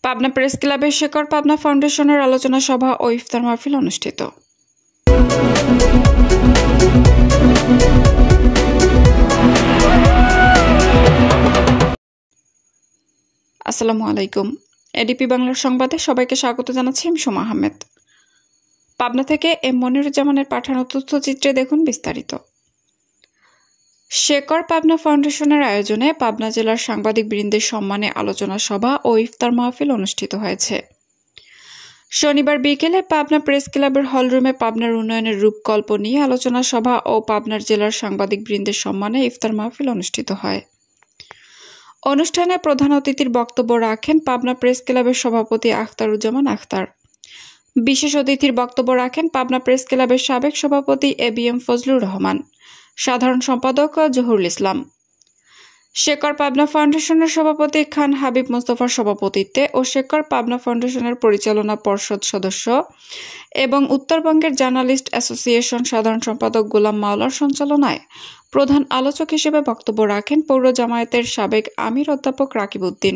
Pabna press ক্লাবের শেকর পাবনা ফাউন্ডেশনের আলোচনা সভা ও ইফতার মাহফিল অনুষ্ঠিত। আসসালামু আলাইকুম। এডিপি বাংলার সংবাদে সবাইকে স্বাগত জানাচ্ছি আমি সোমা আহমেদ। পাবনা থেকে এম মনিরুজ্জামানের পাঠানো তথ্যচিত্রে দেখুন বিস্তারিত। শেকর পাবনা ফাউন্ডেশনের আয়োজনে পাবনা জেলার সাংবাদিক বৃন্দের সম্মানে আলোচনা সভা ও ইফতার মাহফিল অনুষ্ঠিত হয়েছে। শনিবার বিকেলে পাবনা প্রেস ক্লাবের হলরুমে পাবনার উন্নয়নের রূপকল্প নিয়ে আলোচনা সভা ও পাবনার জেলার সাংবাদিক বৃন্দের সম্মানে ইফতার মাহফিল অনুষ্ঠিত হয়। অনুষ্ঠানে প্রধান অতিথির বক্তব্য রাখেন পাবনা প্রেস ক্লাবের সভাপতি আখতারুজ্জামান আখতার। বিশেষ অতিথির বক্তব্য রাখেন পাবনা প্রেস ক্লাবের সাবেক সভাপতি এবিএম ফজলুর রহমান, সাধারণ সম্পাদক জহুরুল ইসলাম। শেকর পাবনা ফাউন্ডেশনের সভাপতি খান হাবিব মোস্তফার সভাপতিত্বে ও শেকর পাবনা ফাউন্ডেশনের পরিচালনা পর্ষদ সদস্য এবং উত্তরবঙ্গের জার্নালিস্ট অ্যাসোসিয়েশন সাধারণ সম্পাদক গোলাম মাওলার সঞ্চালনায় প্রধান আলোচক হিসেবে বক্তব্য রাখেন পৌর জামায়াতের সাবেক আমির অধ্যাপক রাকিব উদ্দিন।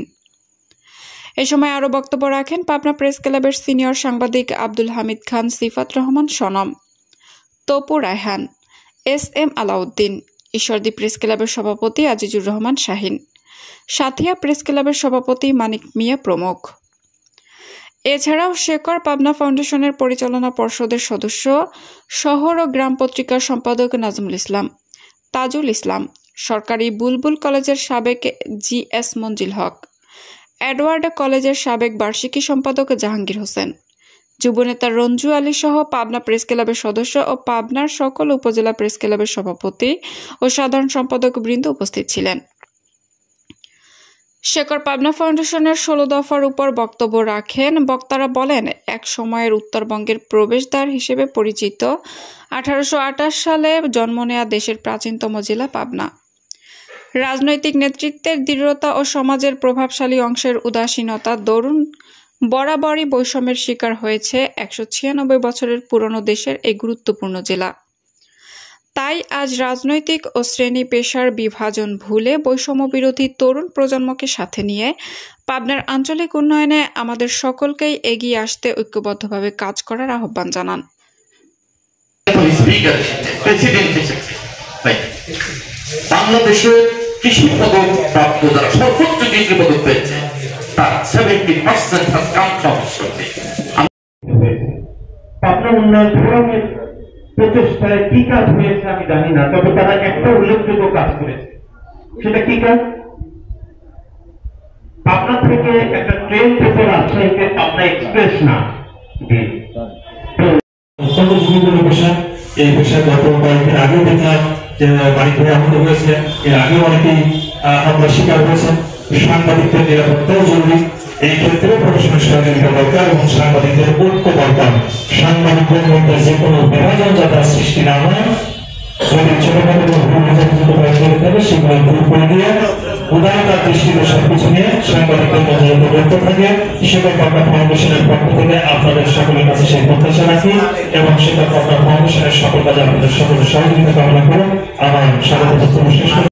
এ সময় আরও বক্তব্য রাখেন পাবনা প্রেস ক্লাবের সিনিয়র সাংবাদিক আব্দুল হামিদ খান, সিফাত রহমান সনম, তপু রায়হান, এস.এম. আলাউদ্দিন, ঈশ্বরদী প্রেস ক্লাবের সভাপতি আজিজুর রহমান শাহিন, সাথিয়া প্রেস ক্লাবের সভাপতি মানিক মিয়া প্রমুখ। এছাড়াও শেকর পাবনা ফাউন্ডেশনের পরিচালনা পর্ষদের সদস্য, শহর ও গ্রাম পত্রিকার সম্পাদক নাজমুল ইসলাম, তাজুল ইসলাম, সরকারি বুলবুল কলেজের সাবেক জি.এস. মঞ্জিল হক, এডওয়ার্ড কলেজের সাবেক বার্ষিকী সম্পাদক জাহাঙ্গীর হোসেন, যুবনেতা রঞ্জু আলী সহ পাবনা প্রেস ক্লাবের সদস্য ও পাবনার সকল উপজেলা প্রেস ক্লাবের সভাপতি ও সাধারণ সম্পাদক বৃন্দ উপস্থিত ছিলেন। শেকর পাবনা ফাউন্ডেশনের 16 দফার উপর বক্তব্য রাখেন বক্তারা বলেন, এক সময়ের উত্তরবঙ্গের প্রবেশদ্বার হিসেবে পরিচিত 1828 সালে জন্ম নেয়া দেশের প্রাচীনতম জেলা পাবনা। রাজনৈতিক নেতৃত্বের দৃঢ়তা ও সমাজের প্রভাবশালী অংশের উদাসীনতা দরুন বরাবরই বৈষম্যের শিকার হয়েছে 196 বছরের পুরনো দেশের এই গুরুত্বপূর্ণ জেলা। তাই আজ রাজনৈতিক ও শ্রেণী পেশার বিভাজন ভুলে বৈষম্য বিরোধী তরুণ প্রজন্মকে সাথে নিয়ে পাবনার আঞ্চলিক উন্নয়নে আমাদের সকলকেই এগিয়ে আসতে ঐক্যবদ্ধভাবে কাজ করার আহ্বান জানান। বাংলাদেশের কৃষি পদক প্রাপ্ত যারা সর্বোচ্চ ডিগ্রি পদক পেয়েছে তার 70% has come from Shakti। Pabna উন্নয়ন ফোরামের প্রচেষ্টায় কি কাজ হয়েছে আমি জানি না, তবে তারা একটা উল্লেখযোগ্য কাজ করেছে। সেটা কি কাজ? পাবনা থেকে একটা ট্রেন থেকে রাজশাহীতে পাবনা এক্সপ্রেস না অত্যন্ত ঝুঁকিপূর্ণ পেশা। এই পেশা গত কয়েকদিন আগেও দেখলাম যে বাড়ি থেকে আহত হয়েছে, এর আগেও অনেকেই আমরা শিকার হয়েছেন। সাংবাদিকদের নিরাপত্তাও জরুরি, এই ক্ষেত্রে প্রশাসনের সহযোগিতা দরকার এবং সাংবাদিকদের ঐক্য দরকার। সাংবাদিকদের মধ্যে যে কোনো বিভাজন যাতে সৃষ্টি না হয়, যদি ছোটখাটো ভুল থাকে সেগুলো দূর করে দিয়ে উদারতার দৃষ্টিতে সবকিছু নিয়ে সাংবাদিকদের মধ্যে যাতে ঐক্য থাকে, শেকর পাবনা ফাউন্ডেশনের পক্ষ থেকে আপনাদের সকলের কাছে সেই প্রত্যাশা রাখি এবং শেকর পাবনা ফাউন্ডেশনের সকল কাজে আপনাদের সকলের সহযোগিতা কামনা করে আমার স্বাগত বক্তব্য শেষ করে